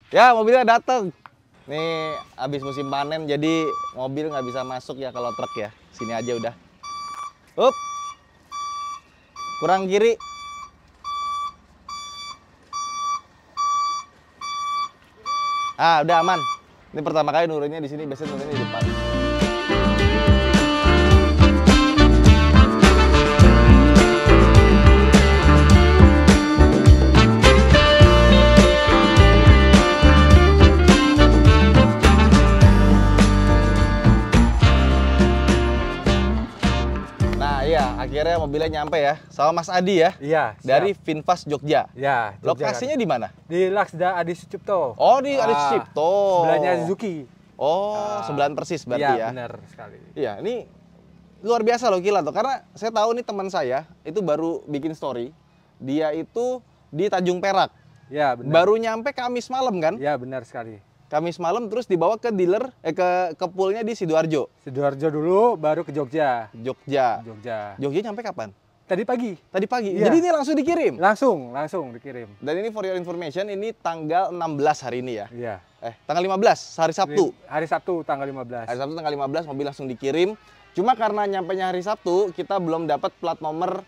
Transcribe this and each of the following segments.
Ya, mobilnya datang. Nih, habis musim panen, jadi mobil nggak bisa masuk ya kalau truk ya. Sini aja udah. Up. Kurang kiri. Ah, udah aman. Ini pertama kali nuruninnya di sini, biasanya nuruninnya di depan. Akhirnya mobilnya nyampe ya, sama Mas Adi ya? Iya. Dari Vinfast Jogja. Ya. Lokasinya di mana? Di Laksda Adi Sucipto. Oh, di Adi Sucipto. Sebelahnya Suzuki. Oh, sebelahan persis berarti ya? Iya, benar sekali. Iya, ini luar biasa loh Kilat tuh, karena saya tahu nih teman saya itu baru bikin story. Dia itu di Tanjung Perak. Ya, benar. Baru nyampe Kamis malam kan? Ya, benar sekali. Kamis malam terus dibawa ke dealer ke poolnya di Sidoarjo. Sidoarjo dulu baru ke Jogja. Jogja. Jogja nyampe kapan? Tadi pagi. Tadi pagi. Iya. Jadi ini langsung dikirim. Langsung dikirim. Dan ini for your information ini tanggal 16 hari ini ya. Iya. Tanggal 15 hari Sabtu. Hari Sabtu tanggal 15. Hari Sabtu tanggal 15 mobil langsung dikirim. Cuma karena nyampenya hari Sabtu kita belum dapat plat nomor.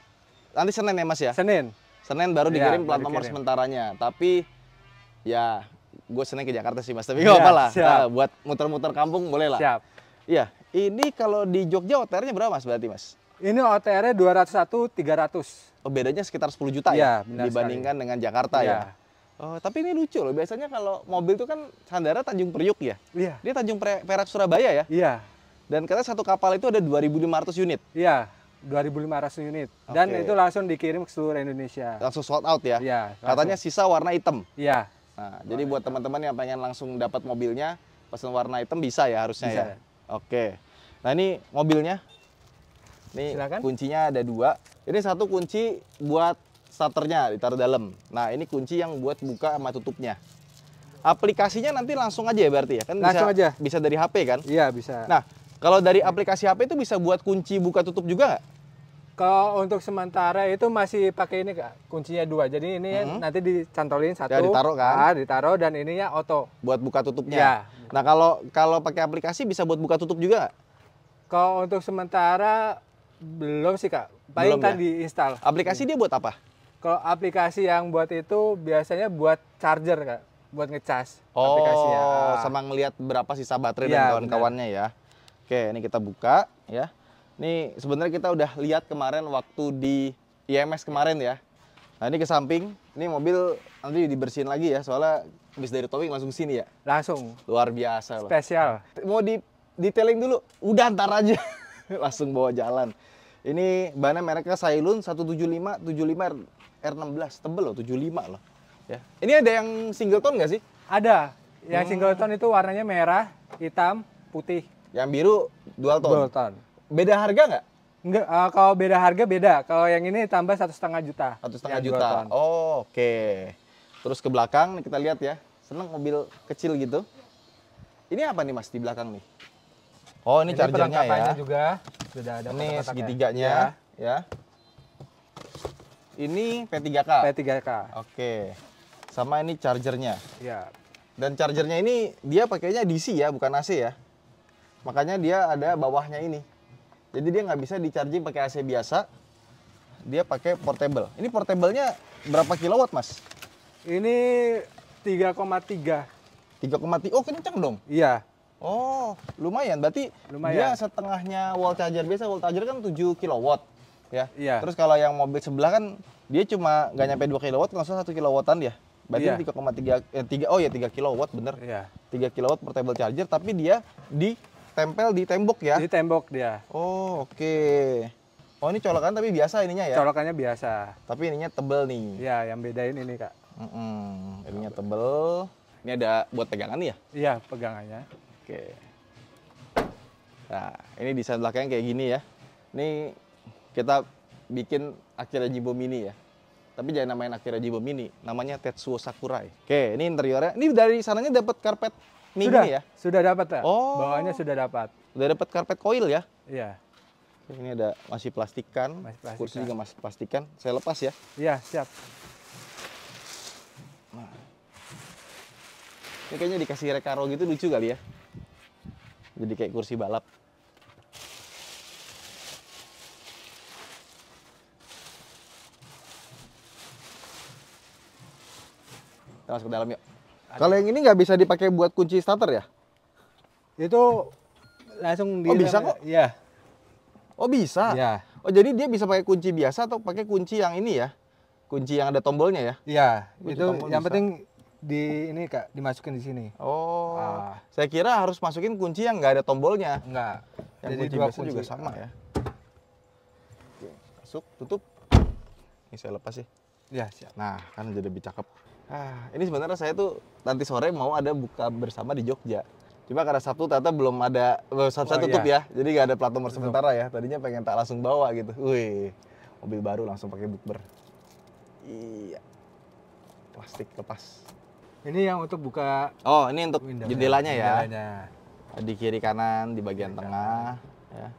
Nanti Senin ya Mas ya? Senin Baru dikirim plat nomor sementaranya. Tapi ya gue seneng ke Jakarta sih Mas, tapi nggak apa lah. Nah, buat muter-muter kampung boleh lah. Siap. Iya, ini kalau di Jogja OTR-nya berapa Mas berarti Mas? Ini OTR-nya 201 300. Oh, bedanya sekitar 10 juta ya dibandingkan dengan Jakarta ya. Oh, tapi ini lucu loh. Biasanya kalau mobil itu kan sandara Tanjung Priuk ya. Iya. Dia Tanjung Perak Surabaya ya. Iya. Dan katanya satu kapal itu ada 2.500 unit. Iya. 2.500 unit. Dan itu langsung dikirim ke seluruh Indonesia. Langsung sold out ya? Iya. Katanya sisa warna hitam. Iya. Nah, jadi buat teman-teman yang pengen langsung dapat mobilnya, pesan warna hitam bisa ya harusnya ya? Oke. Nah ini mobilnya. Nih silakan. Kuncinya ada 2. Ini satu kunci buat starternya ditaruh dalam. Nah ini kunci yang buat buka sama tutupnya. Aplikasinya nanti langsung aja ya berarti ya? Kan langsung aja. Bisa dari HP kan? Iya bisa. Nah kalau dari aplikasi HP itu bisa buat kunci buka tutup juga nggak? Kalau untuk sementara itu masih pakai ini Kak, kuncinya 2. Jadi ini nanti dicantolin satu. Ya ditaruh kan? Ditaruh dan ininya auto. Buat buka tutupnya. Ya. Nah kalau pakai aplikasi bisa buat buka tutup juga nggak? Kalau untuk sementara belum sih Kak. Paling kan diinstal. Aplikasi dia buat apa? Kalau aplikasi yang buat itu biasanya buat charger Kak, buat ngecas aplikasinya. Sama ngelihat berapa sisa baterai dan kawan-kawannya ya. Oke, ini kita buka ya. Ini sebenarnya kita udah lihat kemarin waktu di IMS kemarin ya. Nah ini ke samping, ini mobil nanti dibersihin lagi ya, soalnya habis dari towing langsung sini ya. Langsung. Luar biasa loh. Spesial. Mau di detailing dulu, udah ntar aja. Langsung bawa jalan. Ini bahannya mereknya Sailun 175 R16, tebel loh 75 loh. Ya. Ini ada yang single tone nggak sih? Ada. Yang single tone itu warnanya merah, hitam, putih. Yang biru dual tone. Dual tone. Beda harga nggak? Enggak, kalau beda harga beda. Kalau yang ini tambah 1,5 juta. 1,5 juta. Oh, oke. Terus ke belakang kita lihat ya. Seneng mobil kecil gitu. Ini apa nih Mas di belakang nih? Oh, ini chargernya ya. Juga sudah ada. Ini segitiganya ya. Ini P3K. P3K. Oke. Sama ini chargernya. Ya. Dan chargernya ini dia pakainya DC ya, bukan AC ya. Makanya dia ada bawahnya ini. Jadi dia nggak bisa di-charging pakai AC biasa. Dia pakai portable. Ini portable-nya berapa kilowatt, Mas? Ini 3,3. 3,3. Oh, kencang dong? Iya. Oh, lumayan. Berarti dia setengahnya wall charger biasa. Wall charger kan 7 kilowatt. Ya. Iya. Terus kalau yang mobil sebelah kan dia cuma nggak nyampe 2 kilowatt, langsung 1 kilowattan ya. Berarti 3 kilowatt bener. Iya. 3 kilowatt portable charger, tapi dia ditempel di tembok ya? Di tembok dia. Oh, oke. Oh, ini colokan tapi biasa ininya ya? Colokannya biasa. Tapi ininya tebel nih. Iya, yang bedain ini Kak. Ininya tebel. Ini ada buat pegangan nih ya? Iya, pegangannya. Oke. Nah, ini desain belakangnya kayak gini ya. Ini kita bikin Akira Jimbo Mini ya. Tapi jangan namain Akira Jimbo Mini, namanya Tetsuo Sakurai. Oke, ini interiornya. Ini dari sananya dapat karpet mini ya? Sudah dapat ya. Oh. Bawahnya sudah dapat. Udah dapat karpet coil ya? Iya. Ini ada masih plastikan. Kursi juga masih plastikan. Saya lepas ya. Iya, siap. Nah. Ini kayaknya dikasih Recaro gitu lucu kali ya. Jadi kayak kursi balap. Kita masuk ke dalam yuk. Kalau yang ini nggak bisa dipakai buat kunci starter ya? Itu langsung Oh bisa kok? Iya. Oh bisa? Iya. Oh jadi dia bisa pakai kunci biasa atau pakai kunci yang ini ya? Kunci yang ada tombolnya ya? Iya. Kunci Itu tombol yang bisa. penting di ini Kak, dimasukin di sini. Oh, saya kira harus masukin kunci yang nggak ada tombolnya. Enggak. Yang Jadi kunci dua biasa kunci juga sama ya. Oke, masuk, tutup. Ini saya lepas ya. Iya, siap. Nah, kan jadi lebih cakep. Ini sebenarnya saya tuh nanti sore mau ada buka bersama di Jogja. Cuma karena Sabtu ternyata belum ada, Sabtu tutup ya. Jadi nggak ada plat nomor sementara ya. Tadinya pengen tak langsung bawa gitu. Wih, mobil baru langsung pakai bukber. Iya. Plastik lepas. Ini yang untuk buka Oh, ini untuk jendelanya ya. jendelanya. Di kiri kanan, di bagian tengah. Ya.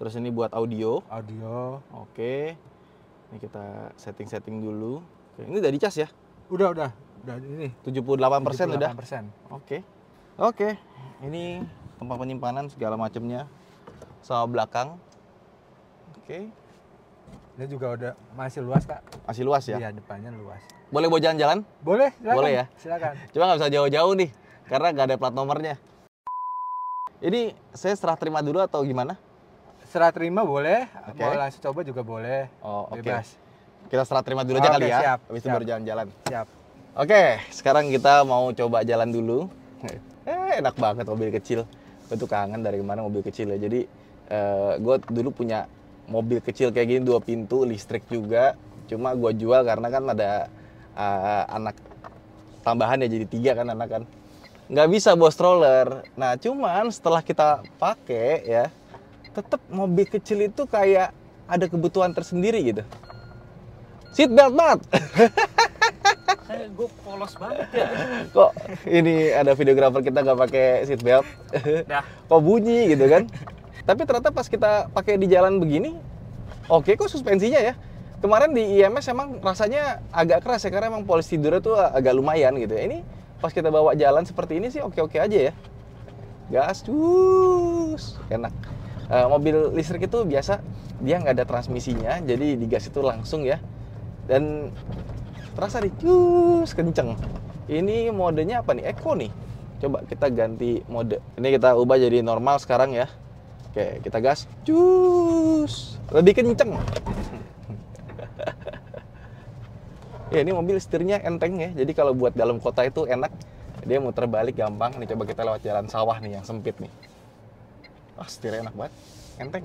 Terus ini buat audio. Audio. Oke. Ini kita setting-setting dulu. Oke, ini udah dicas ya? Udah ini. 78% udah. 78%. Oke. Oke. Ini tempat penyimpanan segala macamnya. Sama belakang. Oke. Ini juga udah masih luas Kak. Masih luas ya? Iya, depannya luas. Boleh bawa jalan-jalan? Boleh, silakan. Boleh ya? Silakan. Cuma nggak bisa jauh-jauh nih. Karena nggak ada plat nomornya. Ini saya serah terima dulu atau gimana? Serah terima boleh, Oke. mau langsung coba juga boleh. Oh, oke. Bebas. Kita serah terima dulu aja Oke, kali ya. siap, Habis itu siap. baru jalan-jalan. Siap. Oke, sekarang kita mau coba jalan dulu. Enak banget mobil kecil. Gue tuh kangen dari kemarin mobil kecil ya. Jadi gue dulu punya mobil kecil kayak gini 2 pintu, listrik juga. Cuma gue jual karena kan ada anak tambahan ya, jadi 3 kan anak kan. Nggak bisa bawa stroller. Nah cuman setelah kita pakai ya, tetap mobil kecil itu kayak ada kebutuhan tersendiri gitu. Seat belt banget. Gue polos banget ya. Kok ini ada videografer kita nggak pakai seat belt? Dah. Kok bunyi gitu kan? Tapi ternyata pas kita pakai di jalan begini, oke kok suspensinya ya. Kemarin di IMS emang rasanya agak keras ya, karena emang polis tidurnya tuh agak lumayan gitu ya. Ini pas kita bawa jalan seperti ini sih oke-oke aja ya. Gas, cus, enak. Mobil listrik itu biasa dia nggak ada transmisinya, jadi digas itu langsung ya. Dan terasa nih, cus, kenceng. Ini modenya apa nih? Eco nih. Coba kita ganti mode. Ini kita ubah jadi normal sekarang ya. Oke, kita gas, cus, lebih kenceng. Ya ini mobil setirnya enteng ya, jadi kalau buat dalam kota itu enak. Dia muter balik gampang. Nih coba kita lewat jalan sawah nih yang sempit nih. Setirnya enak banget, enteng.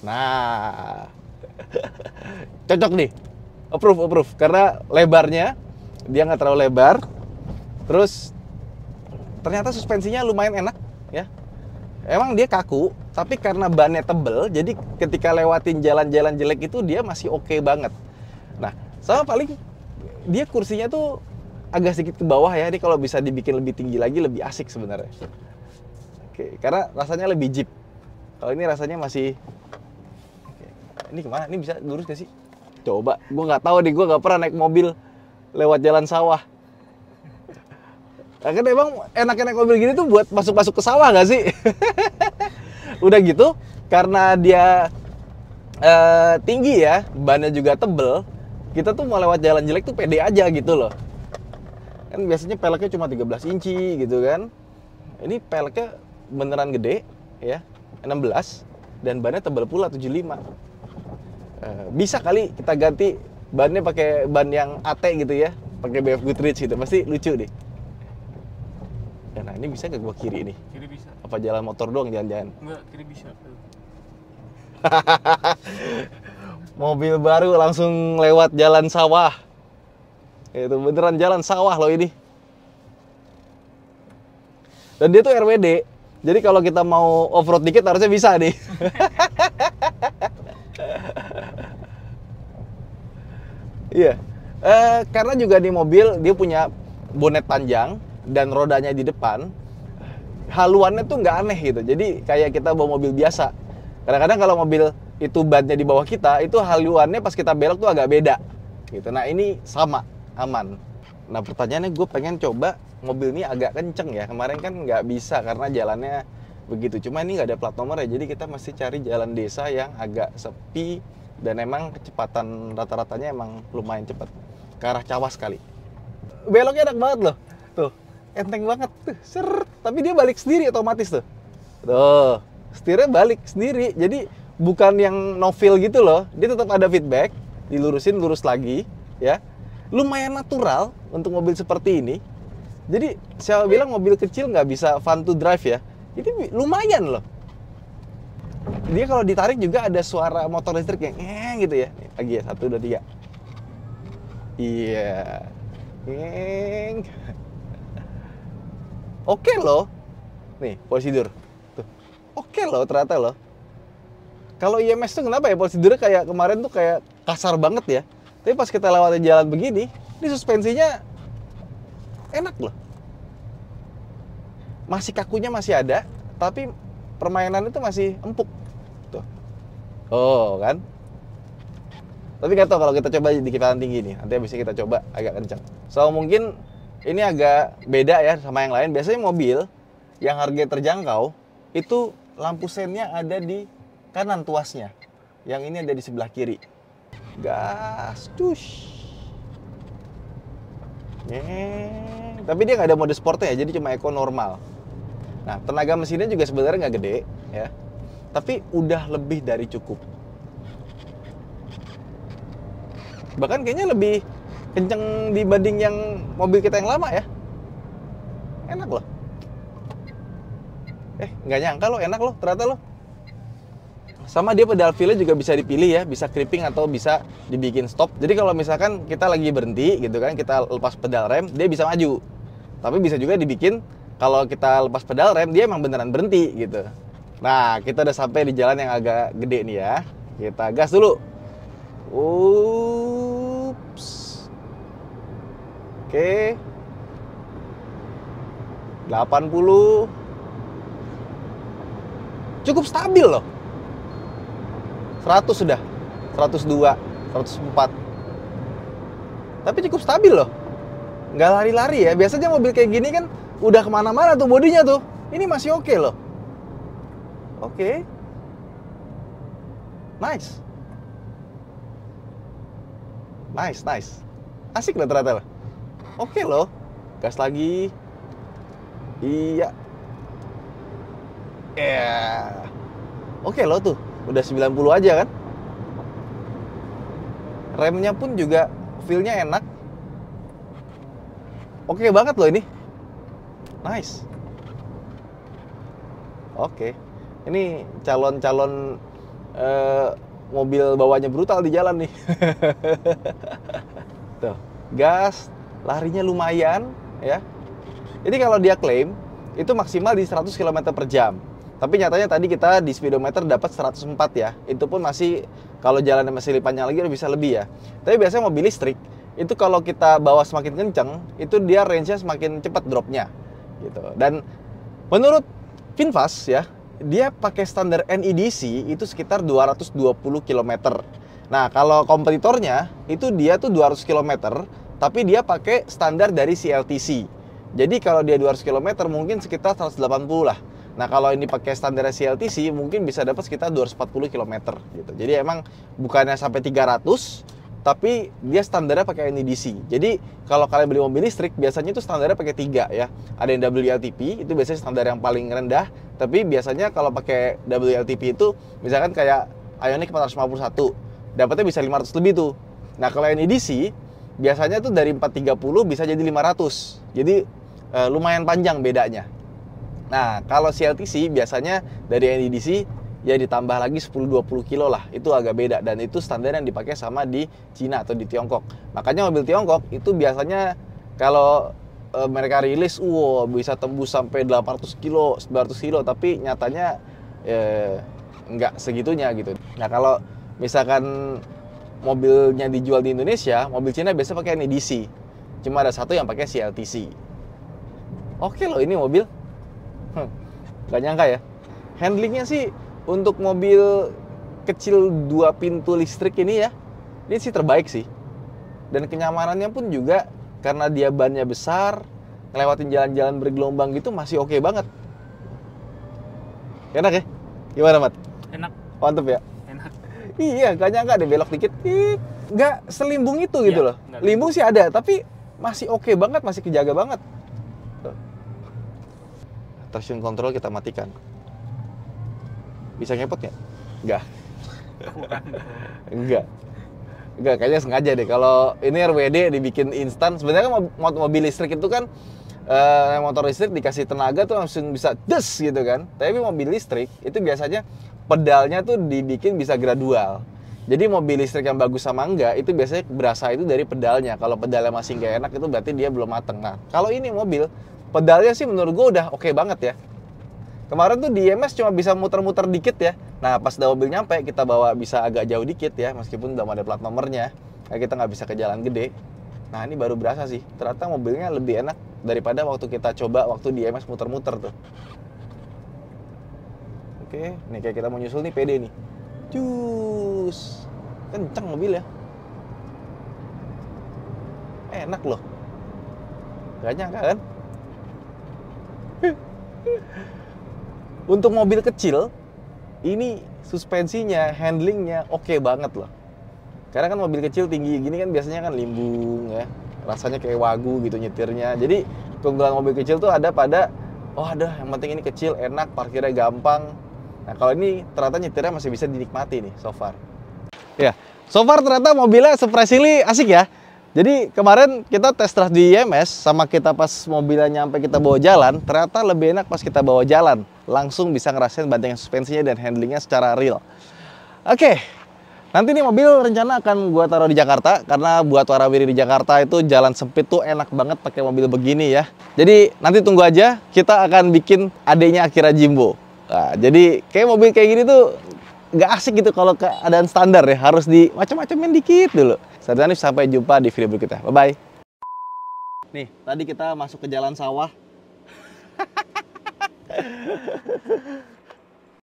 Nah, cocok nih. Approve. Karena lebarnya dia nggak terlalu lebar. Terus ternyata suspensinya lumayan enak ya. Emang dia kaku, tapi karena bannya tebel, jadi ketika lewatin jalan-jalan jelek itu dia masih oke banget. Nah, sama paling dia kursinya tuh agak sedikit ke bawah ya. Ini kalau bisa dibikin lebih tinggi lagi lebih asik sebenarnya. Oke, karena rasanya lebih jeep. Kalau ini rasanya masih. Oke. Ini kemana? Ini bisa lurus gak sih? Coba, gue nggak tahu nih, gue nggak pernah naik mobil lewat jalan sawah. Nah, kan emang enaknya naik mobil gini tuh buat masuk-masuk ke sawah nggak sih? Udah gitu, karena dia tinggi ya, bannya juga tebel, kita tuh mau lewat jalan jelek tuh pede aja gitu loh. Kan biasanya peleknya cuma 13 inci gitu kan. Ini peleknya beneran gede ya, 16, dan bannya tebel pula 75. Bisa kali kita ganti bannya pakai ban yang AT gitu ya, pakai BF Goodrich gitu, pasti lucu deh. Ya, nah ini bisa ke gua kiri nih? Kiri bisa. Apa jalan motor doang jangan-jangan? Enggak, kiri bisa. Mobil baru langsung lewat jalan sawah. Itu beneran jalan sawah loh ini. Dan dia tuh RWD. Jadi kalau kita mau off-road dikit harusnya bisa nih. Iya. Karena juga di mobil dia punya bonet panjang dan rodanya di depan. Haluannya tuh nggak aneh gitu. Jadi kayak kita bawa mobil biasa. Kadang-kadang kalau mobil itu bannya di bawah kita, itu haluannya pas kita belok tuh agak beda gitu. Nah ini sama, aman. Nah pertanyaannya gue pengen coba mobil ini agak kenceng ya. Kemarin kan nggak bisa karena jalannya begitu. Cuma ini nggak ada plat nomor ya, jadi kita mesti cari jalan desa yang agak sepi dan emang kecepatan rata-ratanya emang lumayan cepat. Ke arah Cawas kali. Beloknya enak banget loh. Tuh, enteng banget tuh. Tapi dia balik sendiri otomatis tuh. Tuh, setirnya balik sendiri. Jadi bukan yang no feel gitu loh. Dia tetap ada feedback, dilurusin, lurus lagi, ya. Lumayan natural untuk mobil seperti ini. Jadi saya bilang mobil kecil nggak bisa fun to drive ya. Ini lumayan loh. Dia kalau ditarik juga ada suara motor listrik yang gitu ya. Nih, lagi ya, 1, 2, 3. Iya. Oke loh. Nih, prosedur. Tuh. Oke loh ternyata loh. Kalau IMS tuh kenapa ya prosedurnya kayak kemarin tuh kayak kasar banget ya. Tapi pas kita lewati jalan begini, ini suspensinya enak loh. Masih kakunya masih ada, tapi permainan itu masih empuk. Tuh. Oh, kan? Tapi nggak tahu kalau kita coba di kecepatan tinggi nih. Nanti bisa kita coba agak kencang. So, mungkin ini agak beda ya sama yang lain. Biasanya mobil yang harga terjangkau, itu lampu sennya ada di kanan tuasnya. Yang ini ada di sebelah kiri. Gas, tush. Tapi dia nggak ada mode sportnya ya, jadi cuma eco normal. Nah, tenaga mesinnya juga sebenarnya nggak gede, ya. Tapi udah lebih dari cukup. Bahkan kayaknya lebih kenceng dibanding yang mobil kita yang lama ya. Enak loh. Nggak nyangka loh, enak loh, ternyata loh. Sama dia pedal feel juga bisa dipilih ya, bisa creeping atau bisa dibikin stop. Jadi kalau misalkan kita lagi berhenti gitu kan, kita lepas pedal rem, dia bisa maju. Tapi bisa juga dibikin kalau kita lepas pedal rem, dia emang beneran berhenti gitu. Nah, kita udah sampai di jalan yang agak gede nih ya. Kita gas dulu. Ups. Oke. 80. Cukup stabil loh. 100 sudah, 102, 104. Tapi cukup stabil loh. Nggak lari-lari ya. Biasanya mobil kayak gini kan udah kemana-mana tuh bodinya tuh. Ini masih oke loh. Oke. Nice. Nice. Asik loh ternyata loh. Oke loh. Gas lagi. Iya. Oke loh tuh. Udah 90 aja kan. Remnya pun juga feel-nya enak. Oke banget loh ini. Nice. Oke. Ini calon-calon mobil bawahnya brutal di jalan nih. Tuh, gas, larinya lumayan ya. Jadi kalau dia klaim itu maksimal di 100 km per jam. Tapi nyatanya tadi kita di speedometer dapat 104 ya. Itu pun masih kalau jalannya masih panjang lagi bisa lebih ya. Tapi biasanya mobil listrik itu kalau kita bawa semakin kenceng, itu dia range-nya semakin cepat drop-nya gitu. Dan menurut VinFast ya, dia pakai standar NEDC itu sekitar 220 km. Nah, kalau kompetitornya itu dia tuh 200 km, tapi dia pakai standar dari CLTC. Jadi kalau dia 200 km mungkin sekitar 180 lah. Nah, kalau ini pakai standar CLTC mungkin bisa dapat sekitar 240 km gitu. Jadi emang bukannya sampai 300, tapi dia standarnya pakai NEDC. Jadi kalau kalian beli mobil listrik biasanya itu standarnya pakai 3 ya. Ada yang WLTP, itu biasanya standar yang paling rendah, tapi biasanya kalau pakai WLTP itu misalkan kayak Ioniq 451, dapatnya bisa 500 lebih tuh. Nah, kalau NEDC biasanya tuh dari 430 bisa jadi 500. Jadi lumayan panjang bedanya. Nah, kalau CLTC biasanya dari NEDC ya ditambah lagi 10-20 kilo lah. Itu agak beda dan itu standar yang dipakai sama di Cina atau di Tiongkok. Makanya mobil Tiongkok itu biasanya kalau mereka rilis bisa tembus sampai 800 kilo, 900 kilo, tapi nyatanya nggak segitunya gitu. Nah, kalau misalkan mobilnya dijual di Indonesia, mobil Cina biasa pakai NEDC. Cuma ada satu yang pakai CLTC. Oke loh ini mobil. Gak nyangka ya. Handlingnya sih untuk mobil kecil 2 pintu listrik ini ya, ini sih terbaik sih. Dan kenyamanannya pun juga karena dia bannya besar, ngelewatin jalan-jalan bergelombang gitu masih oke banget. Enak ya? Gimana, Mat? Enak. Mantep ya? Enak. Iya, gak nyangka deh belok dikit. Nggak selimbung itu gitu Iya, loh. nggak Limbung sih ada, tapi masih oke banget, masih kejaga banget. Tuh. Traction control kita matikan. Bisa ngepot nggak? Nggak. Enggak. Enggak, kayaknya sengaja deh. Kalau ini RWD dibikin instan, sebenarnya kan mobil listrik itu kan motor listrik dikasih tenaga tuh langsung bisa des gitu kan. Tapi mobil listrik itu biasanya pedalnya tuh dibikin bisa gradual. Jadi mobil listrik yang bagus sama enggak itu biasanya berasa itu dari pedalnya. Kalau pedalnya masih nggak enak itu berarti dia belum mateng. Nah, kalau ini mobil pedalnya sih menurut gue udah oke banget ya. Kemarin tuh di IMS cuma bisa muter-muter dikit ya. Nah, pas udah mobil nyampe, kita bawa bisa agak jauh dikit ya, meskipun udah ada plat nomornya. Nah, kita nggak bisa ke jalan gede. Nah, ini baru berasa sih. Ternyata mobilnya lebih enak daripada waktu kita coba waktu di IMS muter-muter tuh. Oke, nih kayak kita mau nyusul nih pede nih. Cus. Kenceng mobil ya. Enak loh. Gak nyangka kan? Untuk mobil kecil, ini suspensinya, handlingnya oke banget loh. Karena kan mobil kecil tinggi gini kan biasanya kan limbung ya. Rasanya kayak wagu gitu nyetirnya. Jadi keunggulan mobil kecil tuh ada pada, oh ada yang penting ini kecil, enak, parkirnya gampang. Nah kalau ini ternyata nyetirnya masih bisa dinikmati nih so far. Ya, so far ternyata mobilnya surprisingly asik ya. Jadi kemarin kita test drive di IMS sama kita pas mobilnya nyampe kita bawa jalan, ternyata lebih enak pas kita bawa jalan. Langsung bisa ngerasain bantingan suspensinya dan handlingnya secara real. Oke, nanti nih mobil rencana akan gua taruh di Jakarta karena buat warawiri di Jakarta itu jalan sempit tuh enak banget pakai mobil begini ya. Jadi nanti tunggu aja, kita akan bikin adanya Akira Jimbo. Nah, jadi kayak mobil kayak gini tuh nggak asik gitu kalau keadaan standar ya, harus di macam-macamin dikit dulu. Sampai jumpa di video berikutnya. Bye-bye. Nih, tadi kita masuk ke jalan sawah.